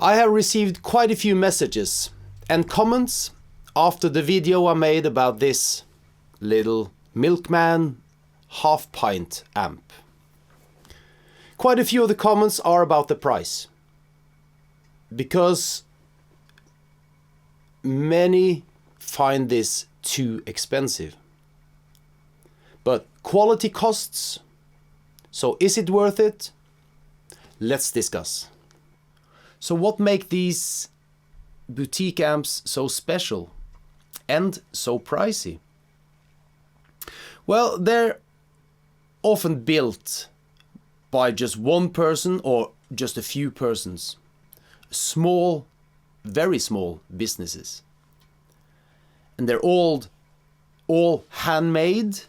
I have received quite a few messages and comments after the video I made about this little Milkman half pint amp. Quite a few of the comments are about the price, because many find this too expensive. But quality costs, so is it worth it? Let's discuss. So what makes these boutique amps so special and so pricey? Well, they're often built by just one person or just a few persons. Small, very small businesses. And they're all handmade.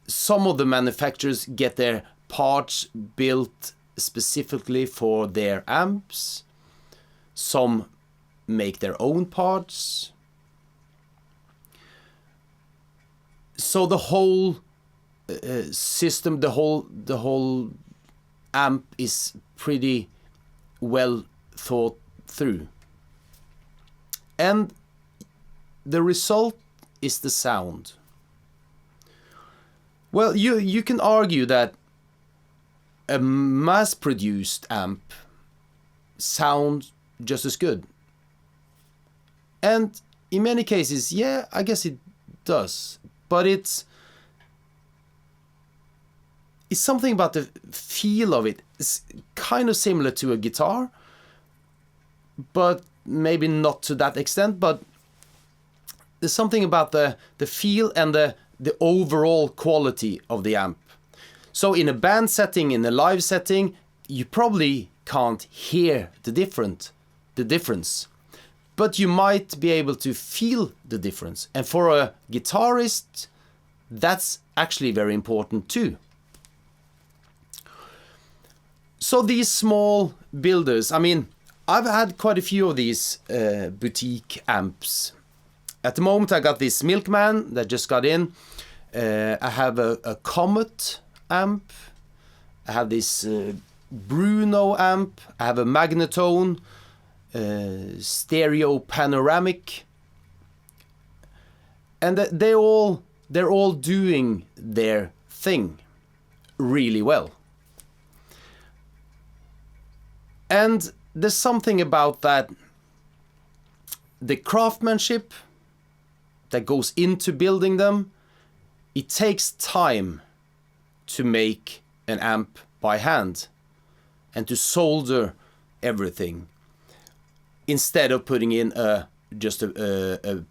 Some of the manufacturers get their parts built specifically for their amps. Some make their own parts. So the whole system, the whole amp is pretty well thought through. And the result is the sound. Well, you can argue that a mass-produced amp sounds just as good. And in many cases, yeah, I guess it does. But it's something about the feel of it. It's kind of similar to a guitar, but maybe not to that extent. But there's something about the feel and the overall quality of the amp. So in a band setting, in a live setting, you probably can't hear the difference. But you might be able to feel the difference. And for a guitarist, that's actually very important too. So these small builders, I mean, I've had quite a few of these boutique amps. At the moment I got this Milkman that just got in. I have a Comet amp. I have this Bruno amp. I have a Magnetone. Stereo panoramic, and they're all doing their thing really well. And there's something about that, the craftsmanship that goes into building them. It takes time to make an amp by hand and to solder everything, instead of putting in just a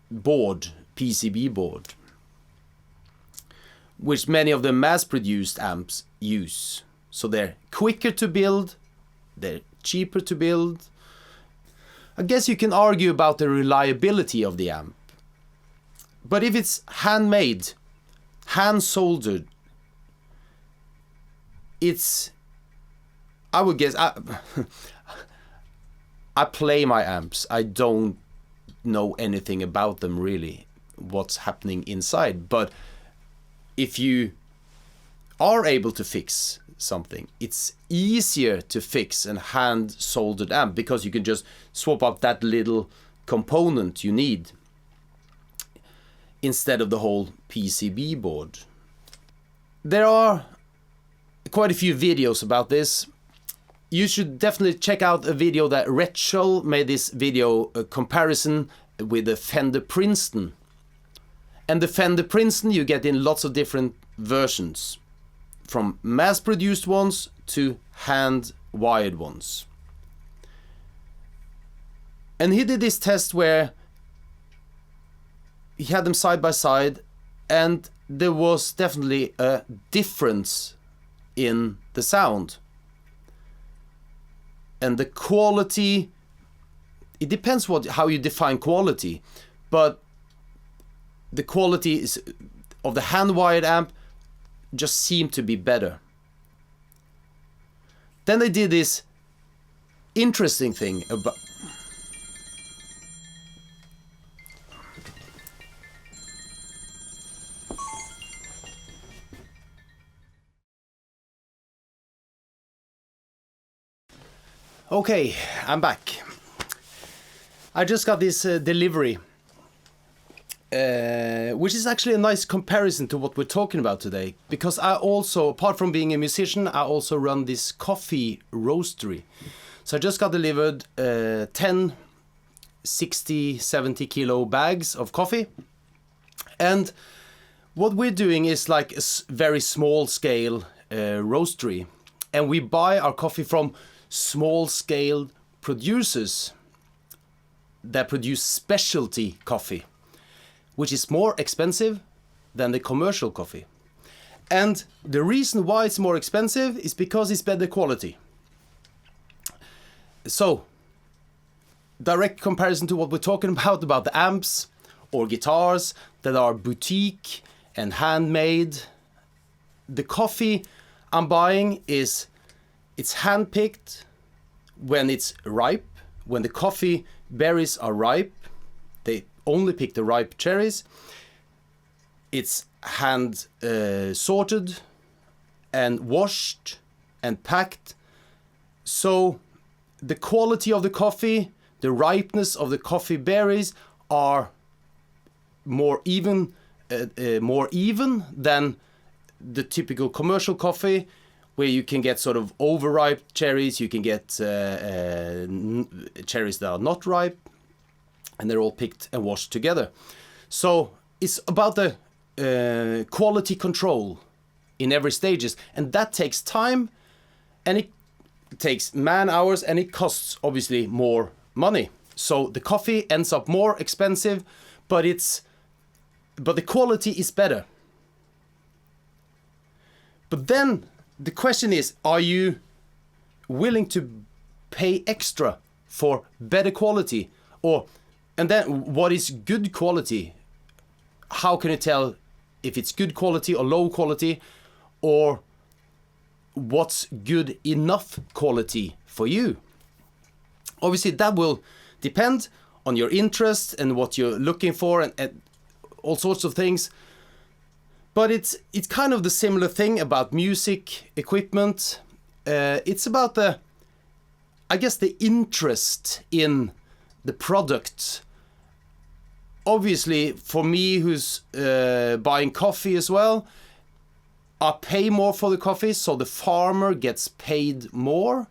board, PCB board, which many of the mass-produced amps use. So they're quicker to build, they're cheaper to build. I guess you can argue about the reliability of the amp. But if it's handmade, hand-soldered, I would guess... I play my amps. I don't know anything about them really, what's happening inside. But if you are able to fix something, it's easier to fix a hand-soldered amp, because you can just swap up that little component you need instead of the whole PCB board. There are quite a few videos about this. You should definitely check out a video that Rachel made, this video comparison with the Fender Princeton. And the Fender Princeton you get in lots of different versions, from mass-produced ones to hand-wired ones. And he did this test where he had them side by side, and there was definitely a difference in the sound. And the quality, it depends how you define quality, but the quality of the hand-wired amp just seemed to be better. Then they did this interesting thing about... Okay, I'm back. I just got this delivery, which is actually a nice comparison to what we're talking about today. Because I also, apart from being a musician, I also run this coffee roastery. So I just got delivered 10 60, 70 kilo bags of coffee. And what we're doing is like a very small scale roastery. And we buy our coffee from small scale producers that produce specialty coffee, which is more expensive than the commercial coffee. And the reason why it's more expensive is because it's better quality. So, direct comparison to what we're talking about the amps or guitars that are boutique and handmade. The coffee I'm buying it's handpicked when it's ripe. When the coffee berries are ripe, they only pick the ripe cherries. It's hand sorted and washed and packed. So the quality of the coffee, the ripeness of the coffee berries are more even than the typical commercial coffee, where you can get sort of overripe cherries, you can get cherries that are not ripe, and they're all picked and washed together. So it's about the quality control in every stages, and that takes time, and it takes man hours, and it costs obviously more money. So the coffee ends up more expensive, but the quality is better. But then the question is, are you willing to pay extra for better quality? And then what is good quality? How can you tell if it's good quality or low quality, or what's good enough quality for you? Obviously that will depend on your interest and what you're looking for, and all sorts of things. But it's kind of the similar thing about music equipment. It's about the interest in the product. Obviously, for me, who's buying coffee as well, I pay more for the coffee, so the farmer gets paid more.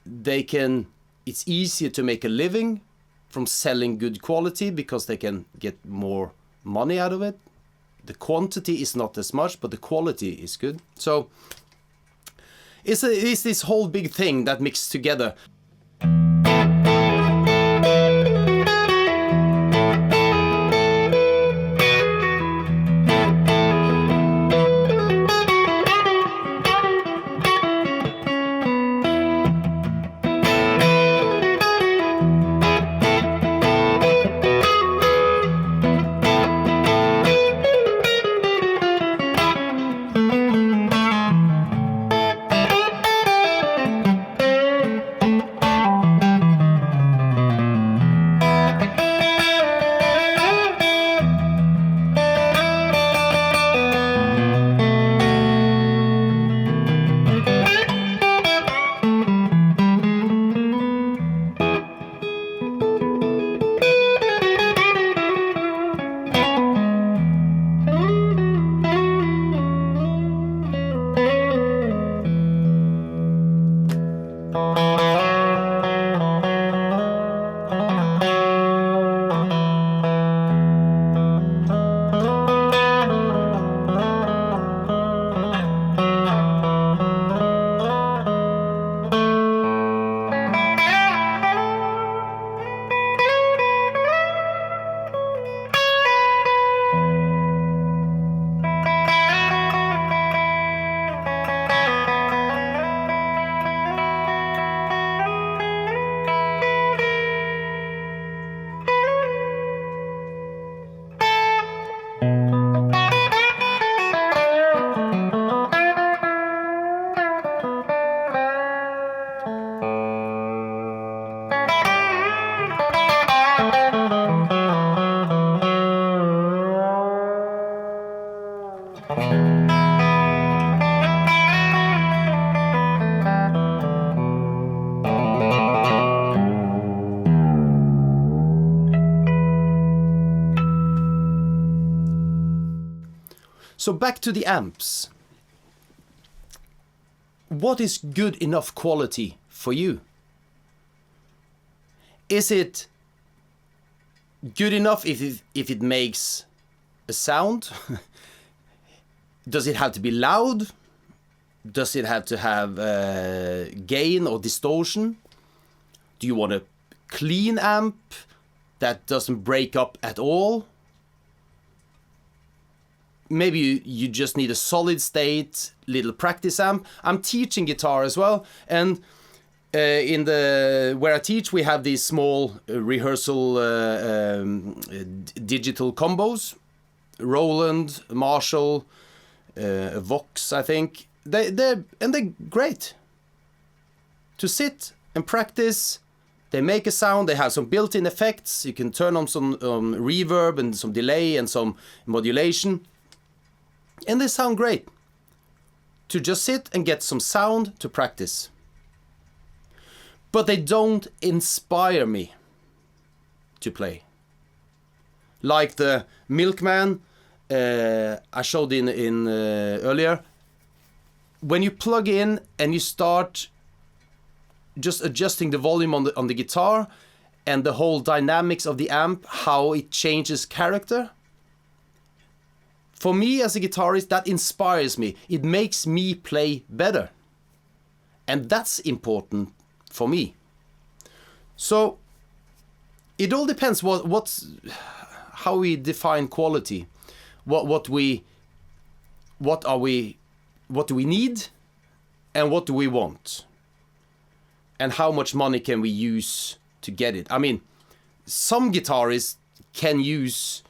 It's easier to make a living from selling good quality because they can get more money out of it. The quantity is not as much, but the quality is good. So it's this whole big thing that mixed together. So back to the amps. What is good enough quality for you? Is it good enough if it makes a sound? Does it have to be loud? Does it have to have gain or distortion? Do you want a clean amp that doesn't break up at all? Maybe you just need a solid state little practice amp. I'm teaching guitar as well, and where I teach, we have these small rehearsal digital combos. Roland, Marshall, Vox, I think. They're great to sit and practice. They make a sound. They have some built-in effects. You can turn on some reverb and some delay and some modulation, and they sound great. To just sit and get some sound to practice. But they don't inspire me to play. Like the Milkman I showed in earlier. When you plug in and you start just adjusting the volume on the guitar and the whole dynamics of the amp, how it changes character. For me as a guitarist, that inspires me. It makes me play better. And that's important for me. So it all depends how we define quality. What do we need and what do we want? And how much money can we use to get it? I mean, some guitarists can use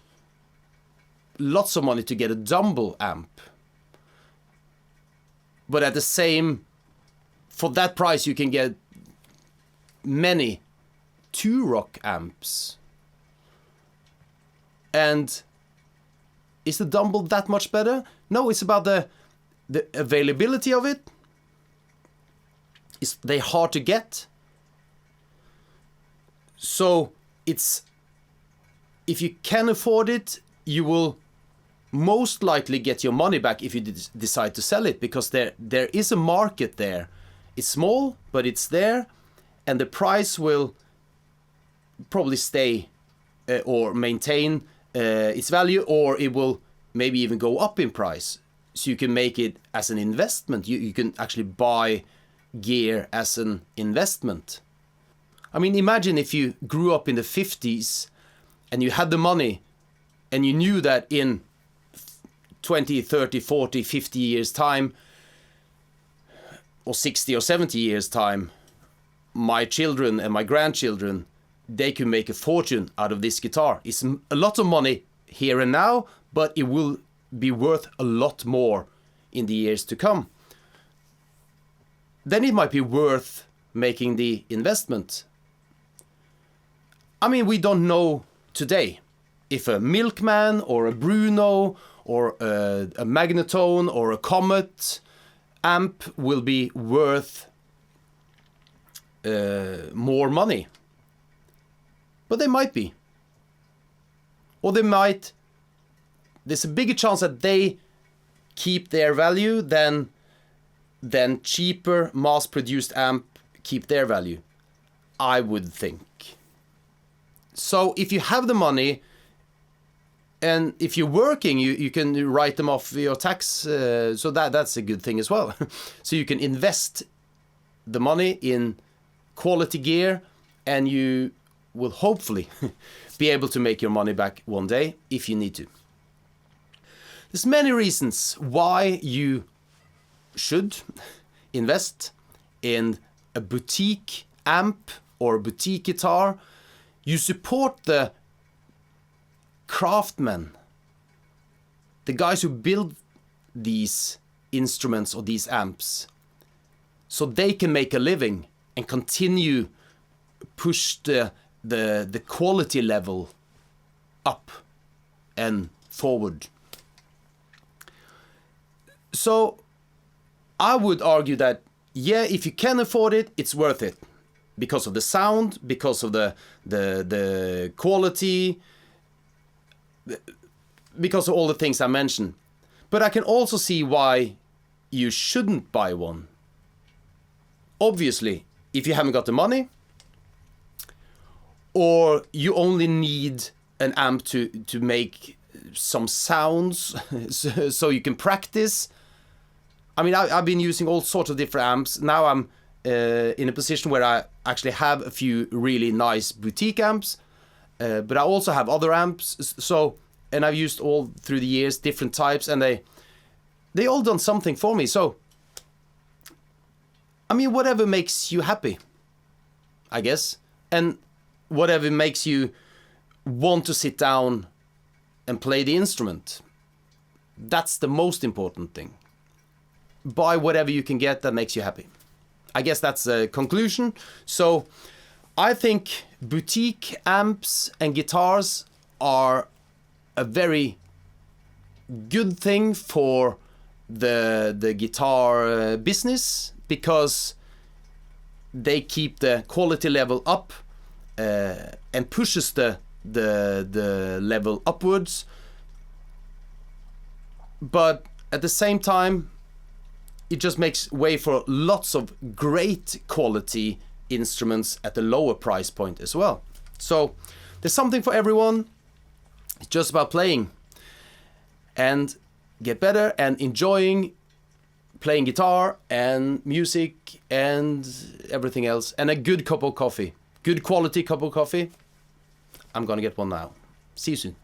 lots of money to get a Dumble amp. But at the same, for that price you can get many two-rock amps. And is the Dumble that much better? No, it's about the availability of it. Is they hard to get? So it's, if you can afford it, you will most likely get your money back if you decide to sell it, because there is a market there. It's small, but it's there, and the price will probably stay or maintain its value, or it will maybe even go up in price. So you can make it as an investment. You can actually buy gear as an investment. I mean, imagine if you grew up in the 50s and you had the money and you knew that in 20, 30, 40, 50 years time, or 60 or 70 years time, my children and my grandchildren, they can make a fortune out of this guitar. It's a lot of money here and now, but it will be worth a lot more in the years to come. Then it might be worth making the investment. I mean, we don't know today if a Milkman or a Bruno or a Magnetone or a Comet amp will be worth more money. But they might be. Or they might. There's a bigger chance that they keep their value than cheaper mass-produced amp keep their value, I would think. So if you have the money, and if you're working, you can write them off your tax, so that's a good thing as well. So you can invest the money in quality gear, and you will hopefully be able to make your money back one day if you need to. There's many reasons why you should invest in a boutique amp or a boutique guitar. You support the craftsmen, the guys who build these instruments or these amps, so they can make a living and continue push the quality level up and forward. So I would argue that, yeah, if you can afford it, it's worth it. Because of the sound, because of the quality, because of all the things I mentioned. But I can also see why you shouldn't buy one. Obviously, if you haven't got the money, or you only need an amp to make some sounds so you can practice. I mean, I've been using all sorts of different amps. Now I'm in a position where I actually have a few really nice boutique amps, but I also have other amps. And I've used all through the years different types, and they all done something for me. So, I mean, whatever makes you happy, I guess, and whatever makes you want to sit down and play the instrument. That's the most important thing. Buy whatever you can get that makes you happy. I guess that's the conclusion. So I think boutique amps and guitars are a very good thing for the guitar business, because they keep the quality level up and pushes the level upwards. But at the same time, it just makes way for lots of great quality instruments at a lower price point as well. So there's something for everyone. It's just about playing and get better and enjoying playing guitar and music and everything else, and a good cup of coffee. Good quality cup of coffee. I'm gonna get one now. See you soon.